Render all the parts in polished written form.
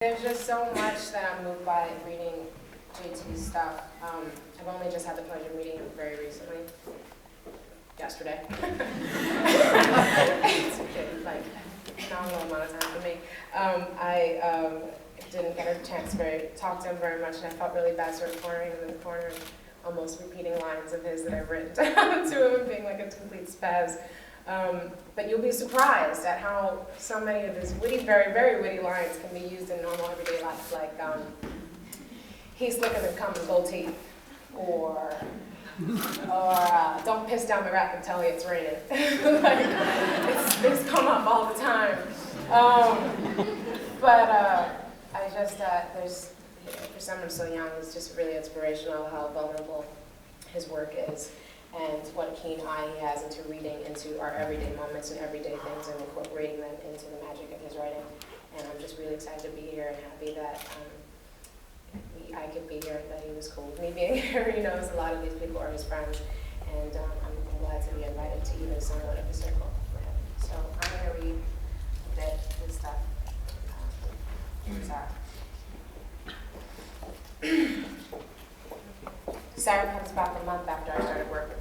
There's just so much that I'm moved by reading JT's stuff. I've only just had the pleasure of meeting him very recently, yesterday. It's been like a nominal amount of time for me. I didn't get a chance to talk to him very much, and I felt really bad sort of cornering him in the corner and almost repeating lines of his that I've written down to him and being like a complete spaz. But you'll be surprised at how so many of his witty, very, very witty lines can be used in normal everyday life, like, he's slicker than cum and gold teeth, or don't piss down the rack and tell me it's raining. Like, it's come up all the time. I just, for someone so young, it's just really inspirational how vulnerable his work is, and what a keen eye he has into reading into our everyday moments and everyday things and incorporating them into the magic of his writing. And I'm just really excited to be here and happy that I could be here and that he was cool with me being here. He knows a lot of these people are his friends, and I'm glad to be invited to even somewhat of a circle for him. So I'm going to read a bit of his stuff. Sarah comes back a month after I started working.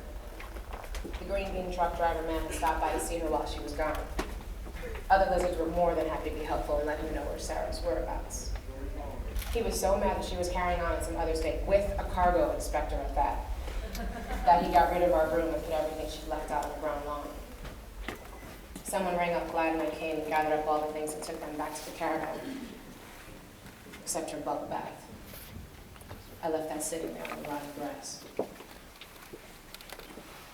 The green bean truck driver man had stopped by to see her while she was gone. Other lizards were more than happy to be helpful and let him know where Sarah's whereabouts. He was so mad that she was carrying on in some other state, with a cargo inspector at that he got rid of our room and put everything she'd left out on the ground lawn. Someone rang up Glad and I came and gathered up all the things and took them back to the caravan, except her bubble bath. I left that sitting there on the rotting grass.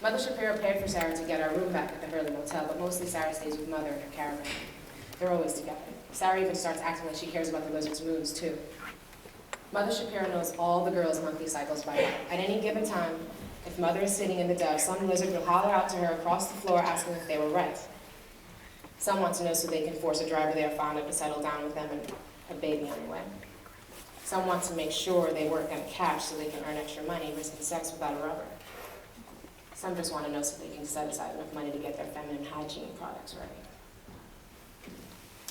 Mother Shapiro paid for Sarah to get our room back at the Hurley Motel, but mostly Sarah stays with Mother in her caravan. They're always together. Sarah even starts acting like she cares about the lizard's moods, too. Mother Shapiro knows all the girls' monthly cycles by heart. At any given time, if Mother is sitting in the dove, some lizard will holler out to her across the floor asking if they were right. Some want to know so they can force a driver they are fond of to settle down with them and a baby anyway. Some want to make sure they work on cash so they can earn extra money, risking sex without a rubber. Some just want to know so they can set aside enough money to get their feminine hygiene products ready.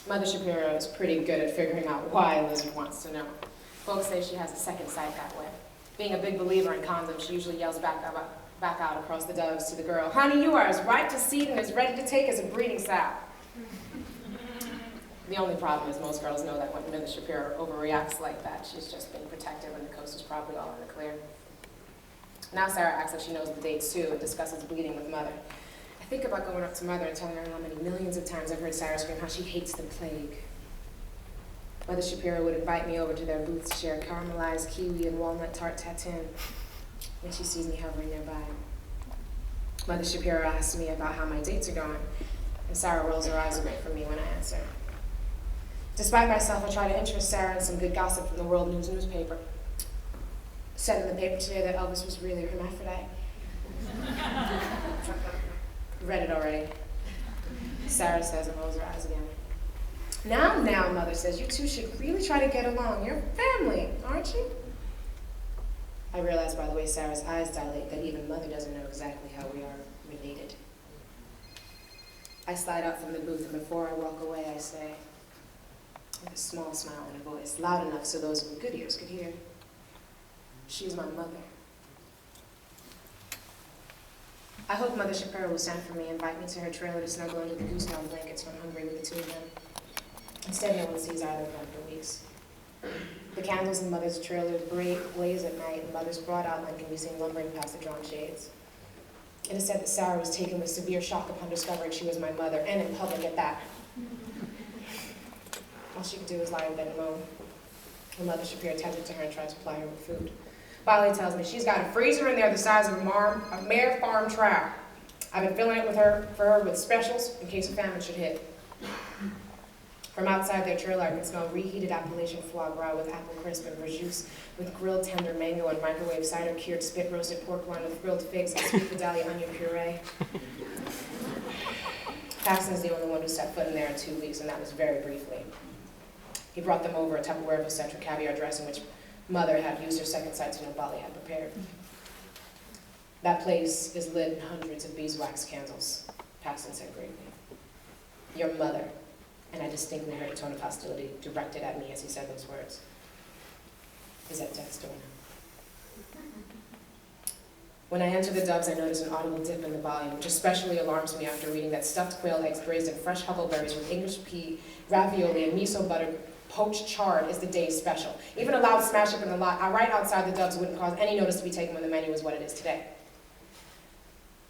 Mother Shapiro is pretty good at figuring out why a lizard wants to know. Folks say she has a second sight that way. Being a big believer in condoms, she usually yells back out across the doves to the girl, "Honey, you are as ripe to seed and as ready to take as a breeding sow." The only problem is most girls know that when Mother Shapiro overreacts like that, she's just being protective and the coast is probably all in the clear. Now Sarah acts like she knows the dates too and discusses bleeding with Mother. I think about going up to Mother and telling her how many millions of times I've heard Sarah scream how she hates the plague. Mother Shapiro would invite me over to their booth to share caramelized kiwi and walnut tart tatin when she sees me hovering nearby. Mother Shapiro asks me about how my dates are going, and Sarah rolls her eyes away from me when I answer. Despite myself, I try to interest Sarah in some good gossip from the World News newspaper. Said in the paper today that Elvis was really a hermaphrodite. Read it already. Sarah says and rolls her eyes again. Now, Mother says, you two should really try to get along. You're family, aren't you? I realize by the way Sarah's eyes dilate that even Mother doesn't know exactly how we are related. I slide out from the booth, and before I walk away, I say, with a small smile and a voice, loud enough so those with good ears could hear, she's my mother. I hope Mother Shapiro will send for me and invite me to her trailer to snuggle under the goosedown blankets when I'm hungry with the two of them. Instead, no one sees either of them for weeks. The candles in Mother's trailer blaze at night, and Mother's broad outline can be seen lumbering past the drawn shades. It is said that Sarah was taken with severe shock upon discovering she was my mother, and in public at that. All she could do was lie in bed and moan. Her Mother Shapiro tended to her and tried to ply her with food. Bolly tells me she's got a freezer in there the size of a mare farm tractor. I've been filling it for her with specials in case a famine should hit. From outside their trailer, I can smell reheated Appalachian foie gras with apple crisp and verjuice, with grilled tender mango and microwave cider cured spit roasted pork rind with grilled figs and sweet Vidalia onion puree. Paxton's the only one who set foot in there in 2 weeks, and that was very briefly. He brought them over a Tupperware of eccentric caviar dressing, which Mother had used her second sight to know Bolly had prepared. That place is lit in hundreds of beeswax candles, Paxton said gravely. Your mother and I distinctly heard a tone of hostility directed at me as he said those words. Is at death's door now. When I enter the Doves, I notice an audible dip in the volume, which especially alarms me after reading that stuffed quail eggs braised in fresh huckleberries with English pea, ravioli, and miso butter poached chard is the day's special. Even a loud smash up in the lot right outside the Doves wouldn't cause any notice to be taken when the menu is what it is today.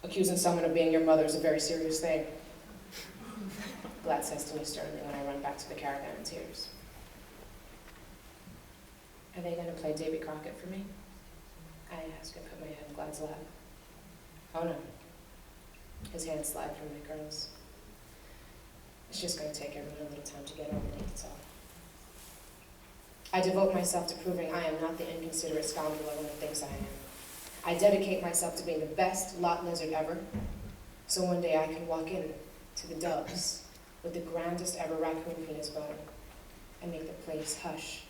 Accusing someone of being your mother is a very serious thing, Glad says to me sternly when I run back to the caravan in tears. Are they going to play Davy Crockett for me? I ask and put my head in Glad's lap. Oh no. His hands slide from my curls. It's just going to take everyone a little time to get over me, that's all. I devote myself to proving I am not the inconsiderate scoundrel everyone thinks I am. I dedicate myself to being the best lot lizard ever, so one day I can walk in to the Doves with the grandest ever raccoon penis bone and make the place hush